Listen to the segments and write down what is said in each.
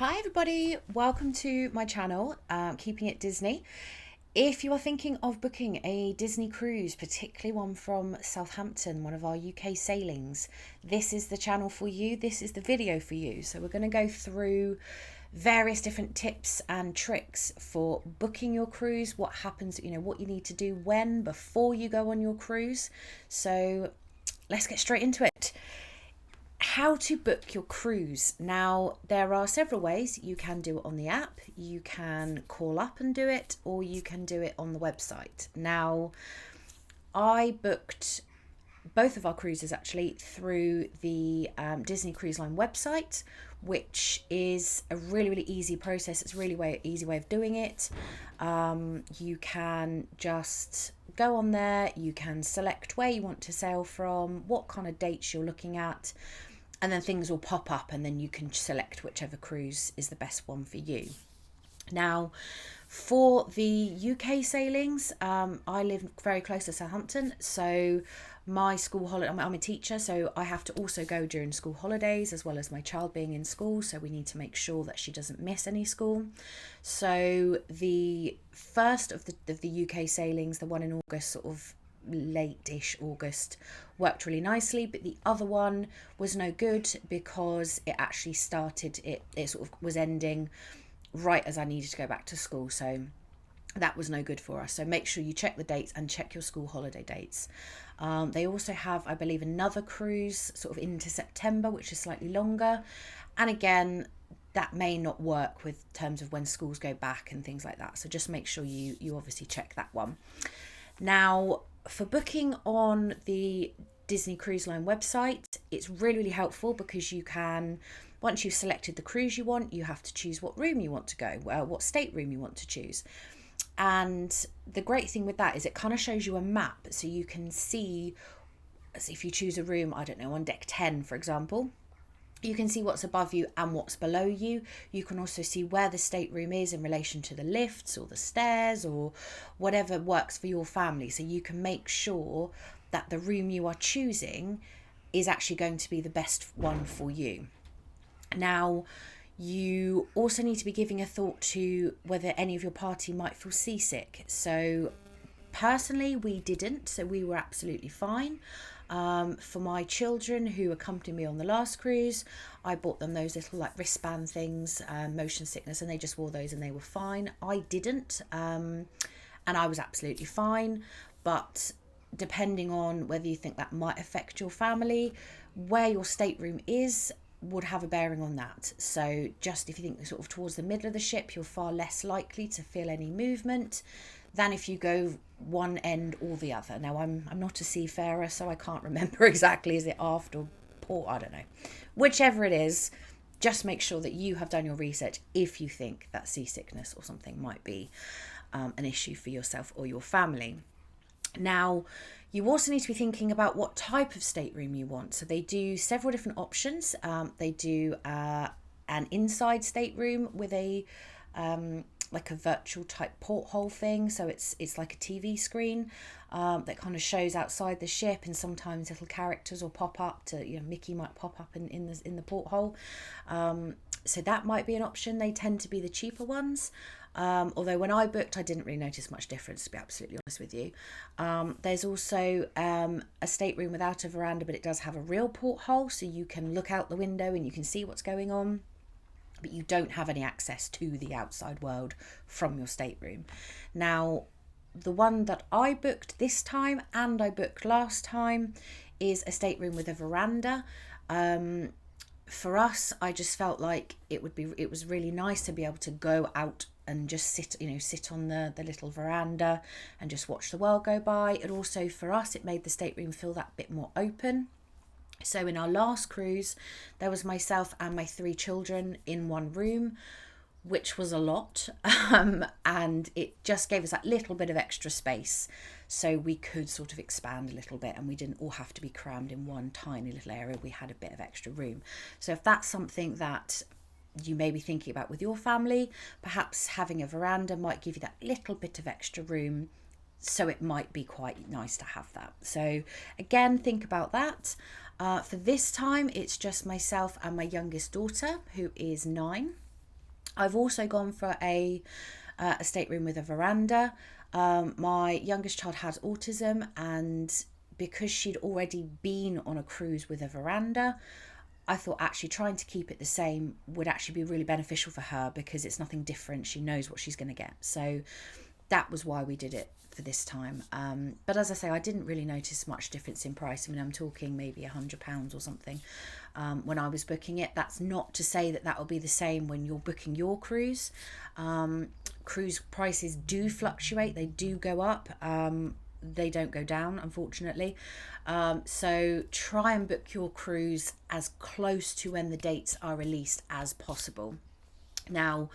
Hi everybody, welcome to my channel, Keeping It Disney. If you are thinking of booking a Disney cruise, particularly one from Southampton, one of our UK sailings, this is the channel for you, this is the video for you. So we're going to go through various different tips and tricks for booking your cruise, what happens, what you need to do when, before you go on your cruise. So let's get straight into it. How to book your cruise. Now, there are several ways. You can do it on the app, you can call up and do it, or you can do it on the website. Now, I booked both of our cruises actually through the Disney Cruise Line website, which is a really easy process. It's a really easy way of doing it. You can just go on there, you can select where you want to sail from, what kind of dates you're looking at, and then things will pop up and then you can select whichever cruise is the best one for you. Now, for the UK sailings, I live very close to Southampton, so my school holiday, I'm a teacher, so I have to also go during school holidays as well as my child being in school, so we need to make sure that she doesn't miss any school. So the first of the UK sailings, the one in August, sort of late-ish August, worked really nicely, but the other one was no good because it actually started, it sort of was ending right as I needed to go back to school, so that was no good for us. So make sure you check the dates and check your school holiday dates. They also have, I believe, another cruise sort of into September, which is slightly longer, and again, that may not work with terms of when schools go back and things like that, so just make sure you obviously check that one. Now, for booking on the Disney Cruise Line website, it's really helpful because you can, once you've selected the cruise you want, you have to choose what room you want to go, what stateroom you want to choose. And the great thing with that is it kind of shows you a map, so you can see, as if you choose a room, I don't know, on deck 10, for example, you can see what's above you and what's below you. You can also see where the stateroom is in relation to the lifts or the stairs or whatever works for your family. So you can make sure that the room you are choosing is actually going to be the best one for you. Now, you also need to be giving a thought to whether any of your party might feel seasick. So personally, we didn't, so we were absolutely fine. For my children who accompanied me on the last cruise, I bought them those little like wristband things, motion sickness, and they just wore those and they were fine. I didn't, and I was absolutely fine. But depending on whether you think that might affect your family, where your stateroom is would have a bearing on that. So just if you think sort of towards the middle of the ship, you're far less likely to feel any movement than if you go one end or the other. Now, I'm not a seafarer, so I can't remember exactly, is it aft or port? I don't know. Whichever it is, just make sure that you have done your research if you think that seasickness or something might be an issue for yourself or your family. Now, you also need to be thinking about what type of stateroom you want. So they do several different options. They do an inside stateroom with a like a virtual type porthole thing, so it's like a TV screen that kind of shows outside the ship, and sometimes little characters will pop up to, Mickey might pop up in the porthole. So that might be an option. They tend to be the cheaper ones. Although when I booked, I didn't really notice much difference, to be absolutely honest with you. There's also a stateroom without a veranda, but it does have a real porthole, so you can look out the window and you can see what's going on, but you don't have any access to the outside world from your stateroom. Now, the one that I booked this time and I booked last time is a stateroom with a veranda. For us, I just felt like it was really nice to be able to go out and just sit on the little veranda and just watch the world go by. And also for us, it made the stateroom feel that bit more open. So in our last cruise, there was myself and my 3 children in one room, which was a lot, and it just gave us that little bit of extra space so we could sort of expand a little bit and we didn't all have to be crammed in one tiny little area. We had a bit of extra room. So if that's something that you may be thinking about with your family, perhaps having a veranda might give you that little bit of extra room, so it might be quite nice to have that. So again, think about that. For this time, it's just myself and my youngest daughter, who is 9. I've also gone for a stateroom with a veranda. My youngest child has autism, and because she'd already been on a cruise with a veranda, I thought actually trying to keep it the same would actually be really beneficial for her, because it's nothing different. She knows what she's going to get. So that was why we did it for this time. But as I say, I didn't really notice much difference in price. I mean, I'm talking maybe £100 or something when I was booking it. That's not to say that that will be the same when you're booking your cruise. Cruise prices do fluctuate, they do go up. They don't go down, unfortunately. So try and book your cruise as close to when the dates are released as possible. Now,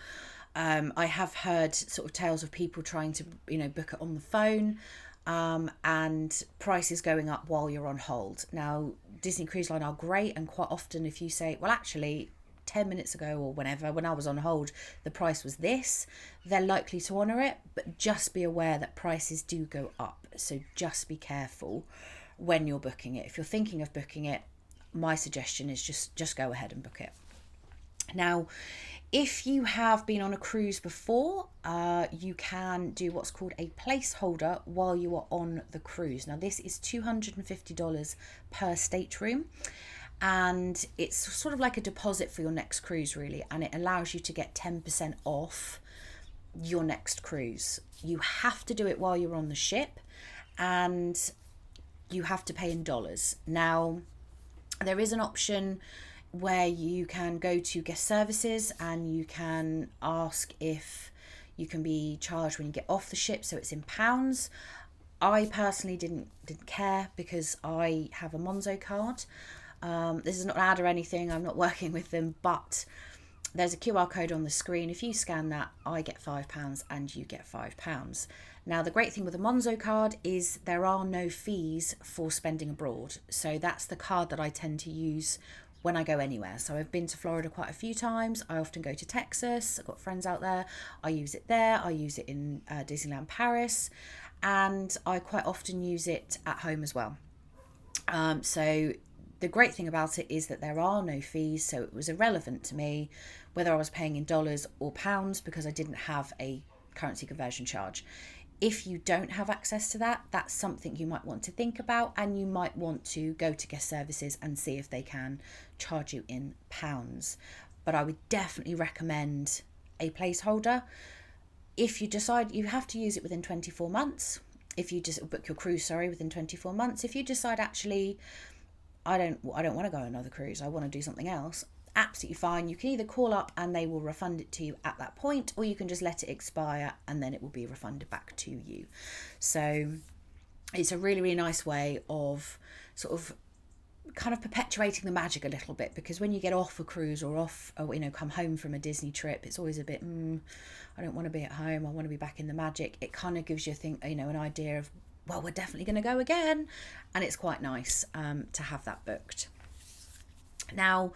I have heard sort of tales of people trying to, book it on the phone, and prices going up while you're on hold. Now, Disney Cruise Line are great, and quite often if you say, well, actually, 10 minutes ago or whenever, when I was on hold, the price was this, they're likely to honour it, but just be aware that prices do go up. So just be careful when you're booking it. If you're thinking of booking it, my suggestion is just go ahead and book it. Now, if you have been on a cruise before, you can do what's called a placeholder while you are on the cruise. Now, this is $250 per stateroom, and it's sort of like a deposit for your next cruise, really, and it allows you to get 10% off your next cruise. You have to do it while you're on the ship, and you have to pay in dollars. Now, there is an option where you can go to guest services and you can ask if you can be charged when you get off the ship, so it's in pounds. I personally didn't care because I have a Monzo card. This is not an ad or anything, I'm not working with them, but there's a QR code on the screen. If you scan that, I get £5 and you get £5. Now, the great thing with a Monzo card is there are no fees for spending abroad. So that's the card that I tend to use when I go anywhere. So I've been to Florida quite a few times. I often go to Texas. I've got friends out there. I use it there. I use it in Disneyland Paris. And I quite often use it at home as well. So the great thing about it is that there are no fees, so it was irrelevant to me whether I was paying in dollars or pounds because I didn't have a currency conversion charge. If you don't have access to that, that's something you might want to think about, and you might want to go to guest services and see if they can charge you in pounds. But I would definitely recommend a placeholder. If you decide you have to use it within 24 months, if you just book your cruise, within 24 months, if you decide actually I don't want to go on another cruise, I want to do something else, absolutely fine. You can either call up and they will refund it to you at that point, or you can just let it expire and then it will be refunded back to you. So it's a really, really nice way of sort of kind of perpetuating the magic a little bit, because when you get off a cruise or come home from a Disney trip, it's always a bit I don't want to be at home, I want to be back in the magic. It kind of gives you an idea of, well, we're definitely going to go again, and it's quite nice to have that booked. Now,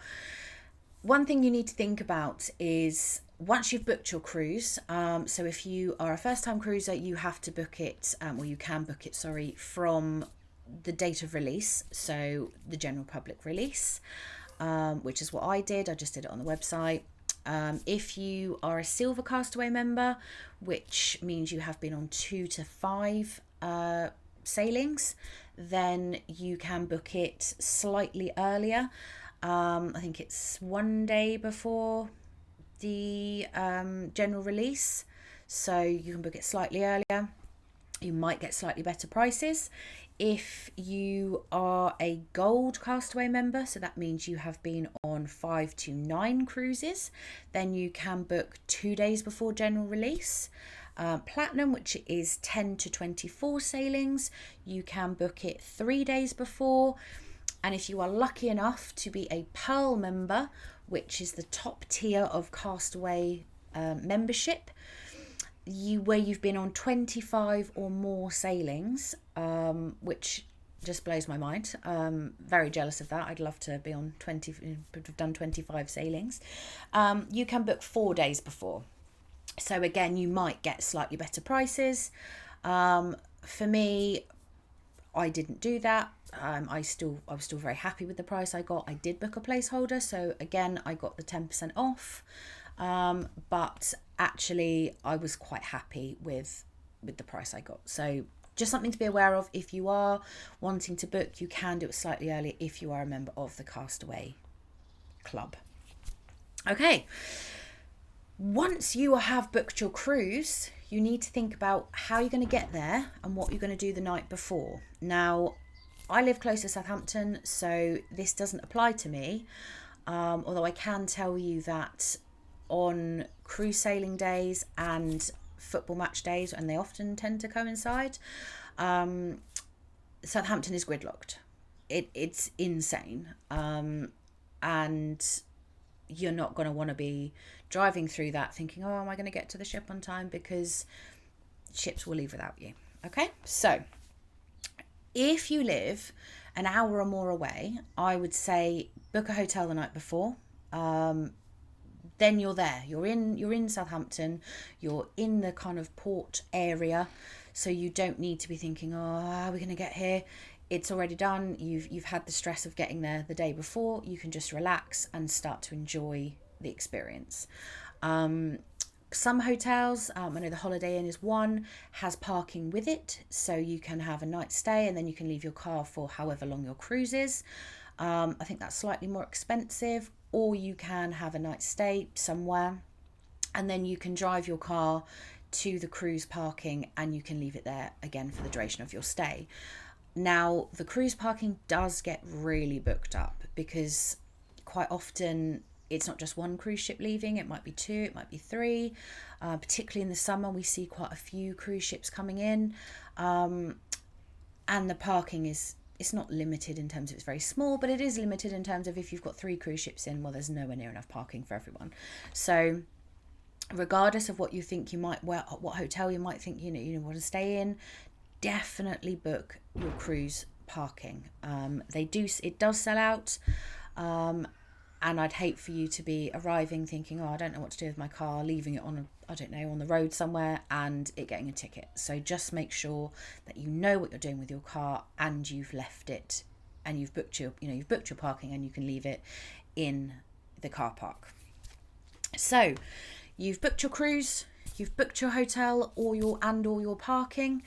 one thing you need to think about is once you've booked your cruise, so if you are a first-time cruiser, you have to book it, you can book it, from the date of release, so the general public release, which is what I did. I just did it on the website. If you are a Silver Castaway member, which means you have been on 2 to 5 sailings, then you can book it slightly earlier. I think it's 1 day before the general release, so you can book it slightly earlier. You might get slightly better prices. If you are a Gold Castaway member, so that means you have been on 5 to 9 cruises, then you can book 2 days before general release. Platinum, which is 10 to 24 sailings, you can book it 3 days before. And if you are lucky enough to be a Pearl member, which is the top tier of Castaway membership, where you've been on 25 or more sailings, which just blows my mind. Very jealous of that. I'd love to be on 20, have done 25 sailings. You can book 4 days before. So again, you might get slightly better prices. For me, I didn't do that. I was still very happy with the price I got. I did book a placeholder, so again, I got the 10% off. But actually I was quite happy with the price I got. So just something to be aware of. If you are wanting to book, you can do it slightly earlier if you are a member of the Castaway Club. Okay, once you have booked your cruise, you need to think about how you're going to get there and what you're going to do the night before. Now, I live close to Southampton, so this doesn't apply to me, although I can tell you that on cruise sailing days and football match days, and they often tend to coincide, Southampton is gridlocked. It's insane, and you're not going to want to be driving through that thinking, oh, am I going to get to the ship on time? Because ships will leave without you. Okay, so if you live an hour or more away, I would say book a hotel the night before. Then you're there. You're in Southampton. You're in the kind of port area, so you don't need to be thinking, oh, how are we going to get here? It's already done. You've had the stress of getting there the day before. You can just relax and start to enjoy the experience. Some hotels, I know the Holiday Inn is one, has parking with it, so you can have a night stay and then you can leave your car for however long your cruise is. I think that's slightly more expensive, or you can have a night stay somewhere and then you can drive your car to the cruise parking and you can leave it there again for the duration of your stay. Now, the cruise parking does get really booked up because quite often it's not just one cruise ship leaving, it might be two, it might be three. Particularly in the summer, we see quite a few cruise ships coming in. And the parking it's not limited in terms of it's very small, but it is limited in terms of if you've got 3 cruise ships in, well, there's nowhere near enough parking for everyone. So regardless of what you think you might, what hotel you might think you want to stay in, definitely book your cruise parking. It does sell out, and I'd hate for you to be arriving thinking, oh, I don't know what to do with my car, leaving it on the road somewhere and it getting a ticket. So just make sure that you know what you're doing with your car and you've left it and you've booked your parking and you can leave it in the car park. So you've booked your cruise, you've booked your hotel or your parking.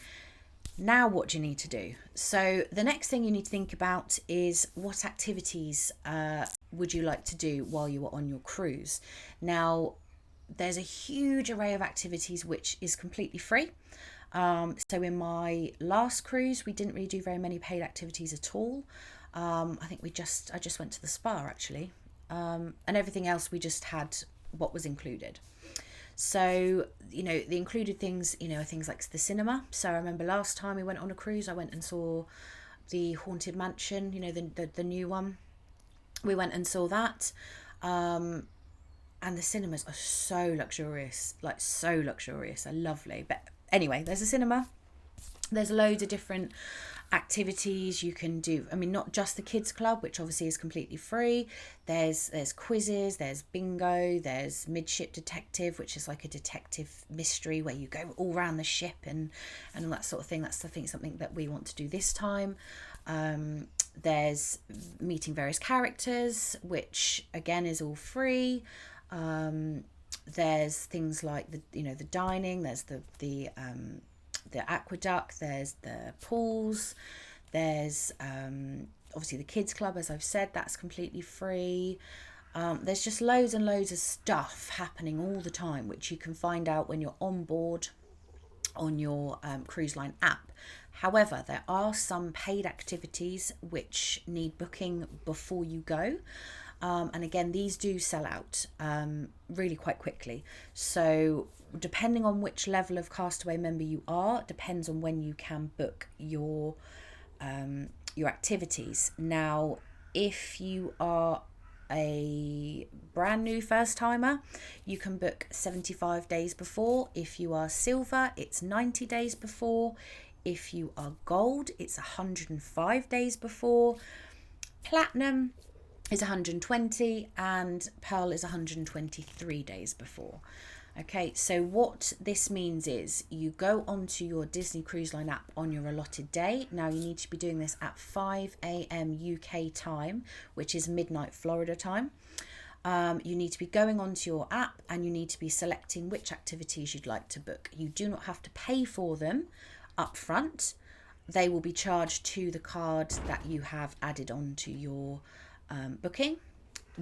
Now what do you need to do? So the next thing you need to think about is what activities would you like to do while you are on your cruise. Now, there's a huge array of activities which is completely free. So in my last cruise, we didn't really do very many paid activities at all. I think I just went to the spa actually, and everything else we just had what was included. So, the included things, are things like the cinema. So I remember last time we went on a cruise, I went and saw the Haunted Mansion, the new one. We went and saw that. And the cinemas are so luxurious, and lovely. But anyway, there's a cinema. There's loads of different activities you can do. I mean, not just the kids club, which obviously is completely free. There's quizzes, there's bingo, there's midship detective, which is like a detective mystery where you go all around the ship and all that sort of thing. That's, I think, something that we want to do this time. There's meeting various characters, which again is all free. There's things like the dining, there's the aqueduct, there's the pools, there's obviously the kids club, as I've said, that's completely free. There's just loads and loads of stuff happening all the time, which you can find out when you're on board on your cruise line app. However, there are some paid activities which need booking before you go. And again, these do sell out really quite quickly. So depending on which level of Castaway member you are, depends on when you can book your activities. Now, if you are a brand new first timer, you can book 75 days before. If you are silver, it's 90 days before. If you are gold, it's 105 days before. Platinum is 120 and pearl is 123 days before. Okay, so what this means is you go onto your Disney Cruise Line app on your allotted day. Now you need to be doing this at 5 a.m. UK time, which is midnight Florida time. You need to be going onto your app and you need to be selecting which activities you'd like to book. You do not have to pay for them up front. They will be charged to the card that you have added onto your booking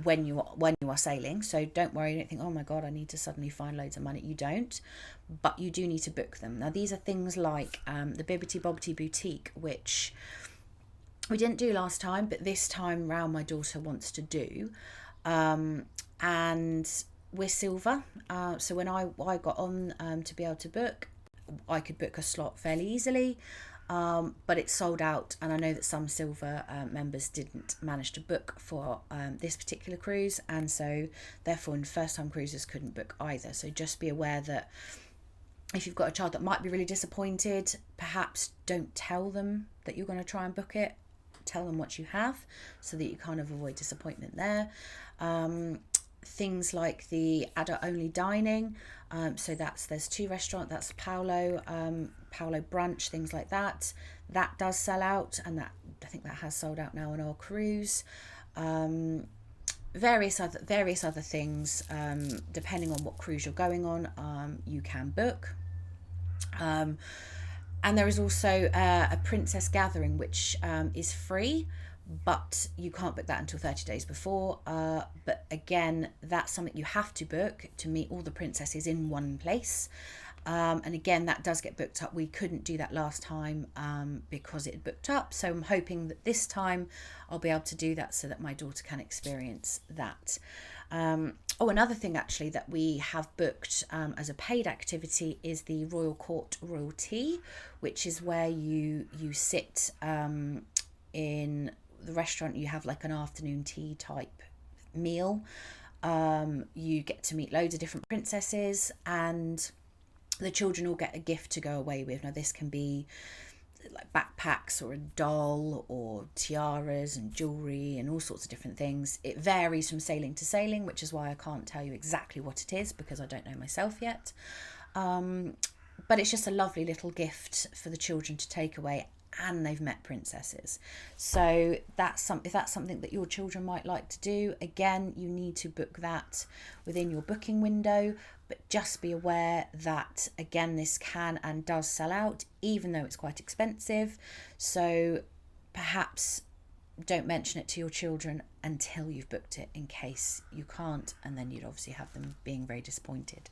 when you are sailing. So don't worry, don't think, oh my god, I need to suddenly find loads of money. You don't, but you do need to book them. Now these are things like the Bibbidi Bobbidi Boutique, which we didn't do last time, but this time round my daughter wants to do. And we're silver, so when I got on to be able to book, I could book a slot fairly easily, but it sold out, and I know that some silver members didn't manage to book for this particular cruise, and so therefore first time cruisers couldn't book either. So just be aware that if you've got a child that might be really disappointed, perhaps don't tell them that you're going to try and book it. Tell them what you have so that you kind of avoid disappointment there. Things like the adult only dining, so there's 2 restaurants, that's Paulo Brunch, things like that does sell out, and that I think that has sold out now on our cruise. Various other things, depending on what cruise you're going on, you can book. And there is also a Princess Gathering, which is free, but you can't book that until 30 days before. But again, that's something you have to book to meet all the princesses in one place. And again, that does get booked up. We couldn't do that last time because it had booked up. So I'm hoping that this time I'll be able to do that so that my daughter can experience that. Another thing actually that we have booked as a paid activity is the Royal Court Royal Tea, which is where you sit in the restaurant. You have like an afternoon tea type meal. You get to meet loads of different princesses, and the children all get a gift to go away with. Now this can be like backpacks or a doll or tiaras and jewelry and all sorts of different things. It varies from sailing to sailing, which is why I can't tell you exactly what it is because I don't know myself yet. But it's just a lovely little gift for the children to take away, and they've met princesses. So if that's something that your children might like to do, again, you need to book that within your booking window. But just be aware that, again, this can and does sell out, even though it's quite expensive. So perhaps don't mention it to your children until you've booked it, in case you can't, and then you'd obviously have them being very disappointed.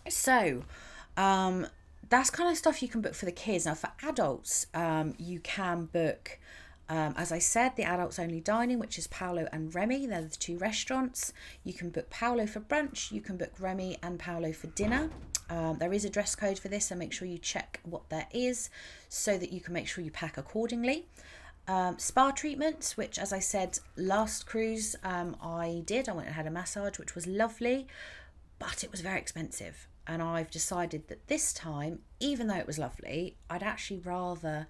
So that's kind of stuff you can book for the kids. Now for adults, you can book, as I said, the adults only dining, which is Paulo and Remy. They're the 2 restaurants. You can book Paulo for brunch, you can book Remy and Paulo for dinner. There is a dress code for this, so make sure you check what there is so that you can make sure you pack accordingly. Spa treatments, which, as I said, last cruise I went and had a massage, which was lovely, but it was very expensive. And I've decided that this time, even though it was lovely, I'd actually rather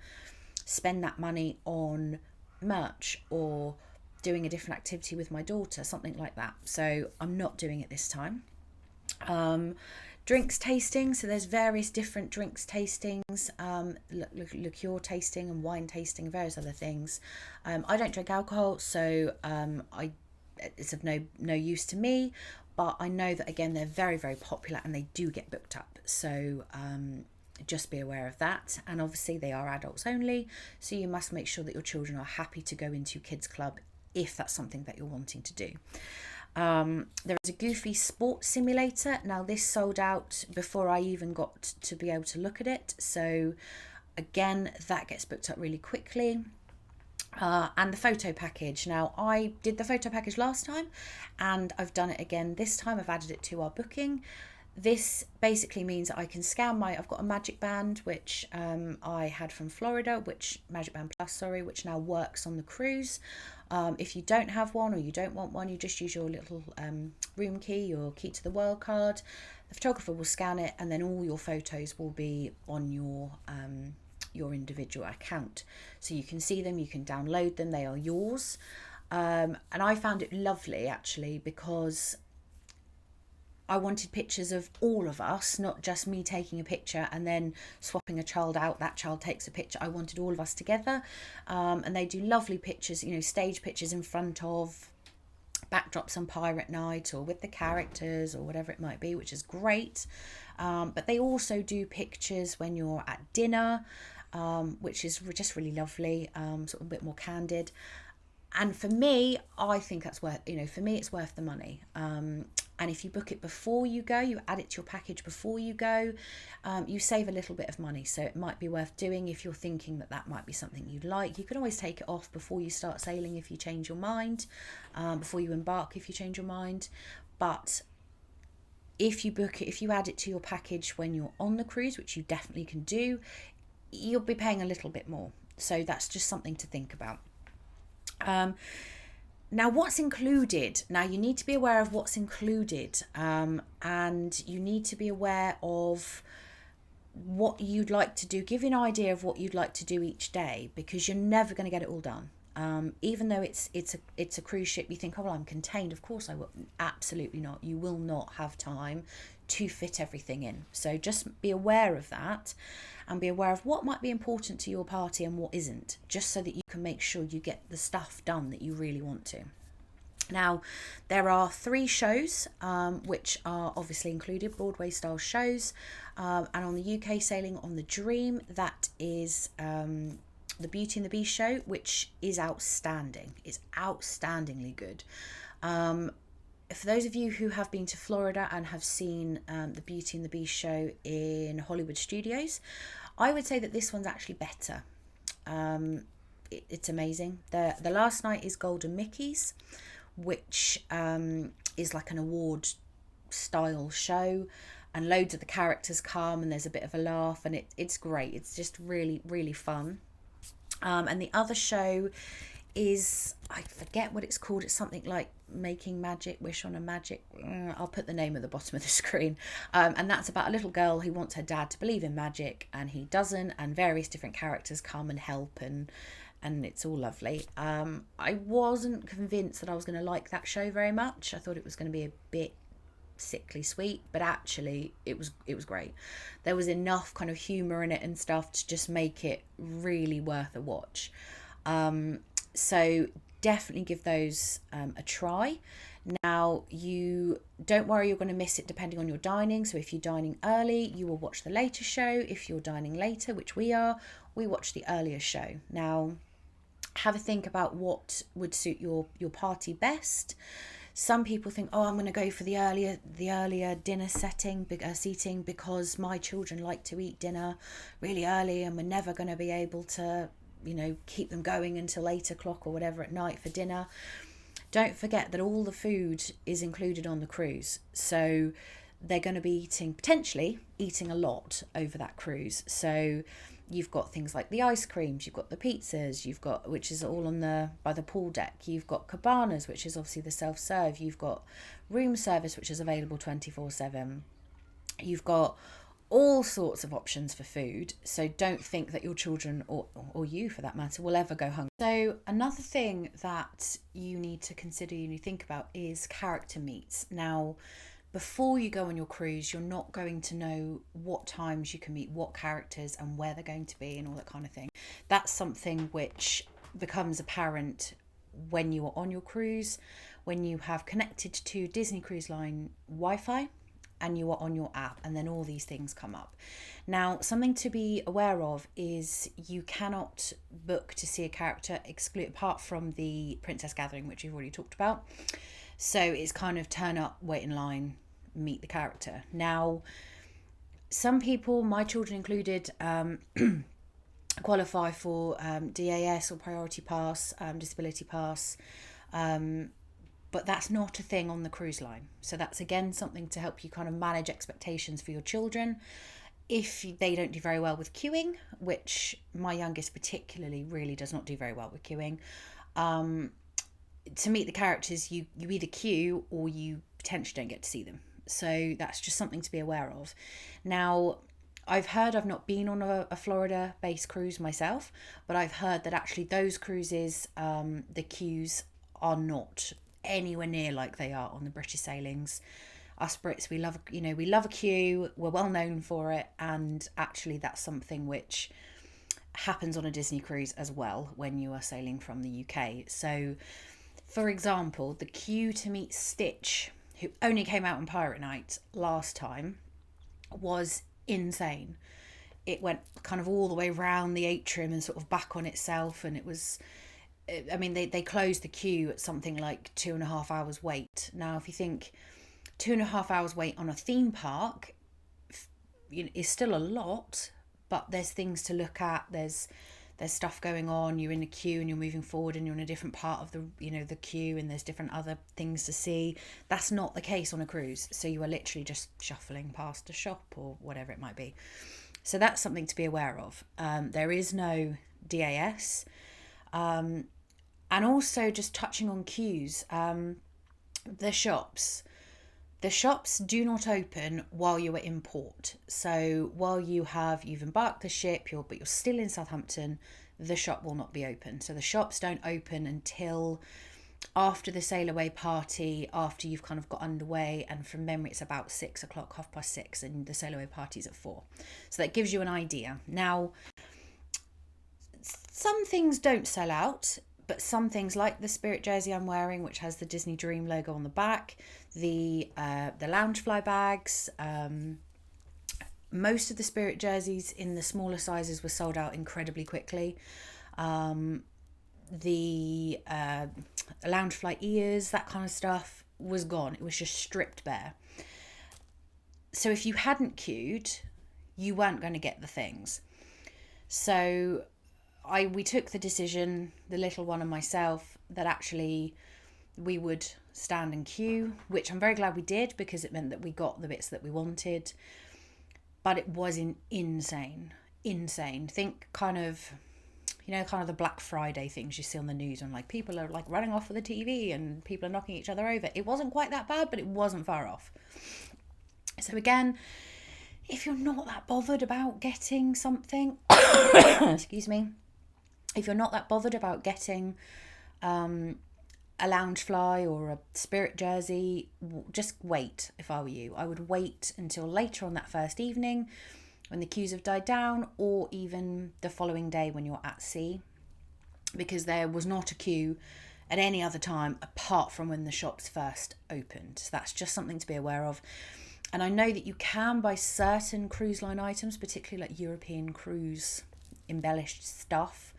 spend that money on merch or doing a different activity with my daughter, something like that. So I'm not doing it this time. Drinks tasting, so there's various different drinks tastings, liqueur tasting and wine tasting and various other things. I don't drink alcohol, so it's of no use to me, but I know that, again, they're very, very popular and they do get booked up. So just be aware of that. And obviously they are adults only, so you must make sure that your children are happy to go into kids club if that's something that you're wanting to do. There is a Goofy Sports Simulator. Now this sold out before I even got to be able to look at it, so again, that gets booked up really quickly. And the photo package. Now I did the photo package last time and I've done it again this time. I've added it to our booking. This basically means that I can scan I've got a Magic Band, which I had from Florida, Magic Band Plus, which now works on the cruise. If you don't have one or you don't want one, you just use your little room key, your key to the world card. The photographer will scan it and then all your photos will be on your individual account. So you can see them, you can download them, they are yours. And I found it lovely actually, because I wanted pictures of all of us, not just me taking a picture and then swapping a child out, that child takes a picture. I wanted all of us together. And they do lovely pictures, stage pictures in front of backdrops on Pirate Night or with the characters or whatever it might be, which is great. But they also do pictures when you're at dinner, which is just really lovely, sort of a bit more candid. And for me, I think that's worth, for me, it's worth the money. And if you book it before you go, you add it to your package before you go, you save a little bit of money. So it might be worth doing if you're thinking that that might be something you'd like. You can always take it off before you start sailing if you change your mind, before you embark if you change your mind. But if you book it, if you add it to your package when you're on the cruise, which you definitely can do, you'll be paying a little bit more. So that's just something to think about. Now, what's included? Now, you need to be aware of what's included, and you need to be aware of what you'd like to do. Give you an idea of what you'd like to do each day, because you're never going to get it all done. Even though it's a cruise ship, you think, oh, well, I'm contained. Of course I will. Absolutely not. You will not have time to fit everything in. So just be aware of that, and be aware of what might be important to your party and what isn't, just so that you can make sure you get the stuff done that you really want to. Now, there are 3 shows, which are obviously included, Broadway style shows, and on the UK sailing on the Dream, that is the Beauty and the Beast show, which is outstanding. It's outstandingly good. For those of you who have been to Florida and have seen the Beauty and the Beast show in Hollywood Studios, I would say that this one's actually better. It's amazing. The last night is Golden Mickey's, which is like an award style show, and loads of the characters come and there's a bit of a laugh, and it's great. It's just really, really fun. And the other show is, I forget what it's called. It's something like Making Magic, Wish on a Magic. I'll put the name at the bottom of the screen. And that's about a little girl who wants her dad to believe in magic, and he doesn't, and various different characters come and help, and it's all lovely. I wasn't convinced that I was going to like that show very much. I thought it was going to be a bit sickly sweet, but actually it was great. There was enough kind of humor in it and stuff to just make it really worth a watch. So definitely give those a try. Now, you don't worry, you're going to miss it depending on your dining. So if you're dining early, you will watch the later show. If you're dining later, which we are, we watch the earlier show. Now, have a think about what would suit your party best. Some people think, oh, I'm going to go for the earlier dinner seating because my children like to eat dinner really early, and we're never going to be able to, keep them going until 8 o'clock or whatever at night for dinner. Don't forget that all the food is included on the cruise. So they're going to be potentially eating a lot over that cruise. So you've got things like the ice creams, you've got the pizzas, which is all by the pool deck. You've got cabanas, which is obviously the self-serve. You've got room service, which is available 24/7. You've got all sorts of options for food. So don't think that your children, or you for that matter, will ever go hungry. So another thing that you need to consider, you need to think about, is character meets. Now, before you go on your cruise, you're not going to know what times you can meet what characters and where they're going to be and all that kind of thing. That's something which becomes apparent when you are on your cruise, when you have connected to Disney Cruise Line Wi-Fi and you are on your app, and then all these things come up. Now, something to be aware of is you cannot book to see a character apart from the Princess Gathering, which we've already talked about. So it's kind of turn up, wait in line, meet the character. Now, some people, my children included, qualify for DAS or Priority Pass, Disability Pass, but that's not a thing on the cruise line. So that's again something to help you kind of manage expectations for your children. If they don't do very well with queuing, which my youngest particularly really does not do very well with queuing, to meet the characters, you either queue or you potentially don't get to see them. So that's just something to be aware of. Now, I've not been on a Florida-based cruise myself, but I've heard that actually those cruises, the queues are not anywhere near like they are on the British sailings. Us Brits, we love a queue. We're well known for it, and actually that's something which happens on a Disney cruise as well when you are sailing from the UK. So For example, the queue to meet Stitch, who only came out on Pirate Night last time, was insane. It went kind of all the way around the atrium and sort of back on itself, and it was, I mean, they closed the queue at something like 2.5 hours wait. Now, if you think 2.5 hours wait on a theme park is still a lot, but there's things to look at. There's stuff going on. You're in a queue and you're moving forward, and you're in a different part of the queue, and there's different other things to see. That's not the case on a cruise. So you are literally just shuffling past a shop or whatever it might be. So that's something to be aware of. There is no DAS. And also, just touching on queues, the shops. The shops do not open while you are in port. So while you've embarked the ship, but you're still in Southampton, the shop will not be open. So the shops don't open until after the sail away party, after you've kind of got underway, and from memory it's about 6 o'clock, 6:30, and the sail away party's at 4. So that gives you an idea. Now, some things don't sell out, but some things, like the Spirit jersey I'm wearing, which has the Disney Dream logo on the back, the Loungefly bags, most of the Spirit jerseys in the smaller sizes were sold out incredibly quickly. The Loungefly ears, that kind of stuff, was gone. It was just stripped bare. So if you hadn't queued, you weren't going to get the things. So we took the decision, the little one and myself, that actually we would stand and queue, which I'm very glad we did, because it meant that we got the bits that we wanted. But it was insane. Think kind of the Black Friday things you see on the news, and like people are like running off with the TV and people are knocking each other over. It wasn't quite that bad, but it wasn't far off. So again, if you're not that bothered about getting something, excuse me, if you're not that bothered about getting a Loungefly or a Spirit jersey, just wait. If I were you, I would wait until later on that first evening when the queues have died down, or even the following day when you're at sea, because there was not a queue at any other time apart from when the shops first opened. So that's just something to be aware of. And I know that you can buy certain cruise line items, particularly like European cruise embellished stuff,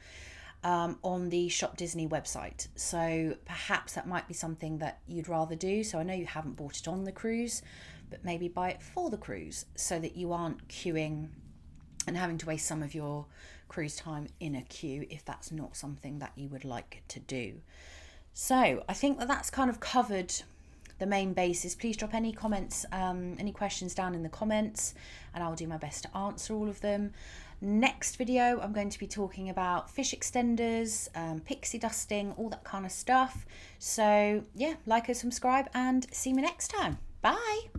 on the Shop Disney website. So perhaps that might be something that you'd rather do. So I know you haven't bought it on the cruise, but maybe buy it for the cruise so that you aren't queuing and having to waste some of your cruise time in a queue if that's not something that you would like to do. So I think that that's kind of covered the main basis. Please drop any comments, any questions down in the comments, and I'll do my best to answer all of them. Next video, I'm going to be talking about fish extenders, pixie dusting, all that kind of stuff. So yeah, like and subscribe, and see me next time. Bye.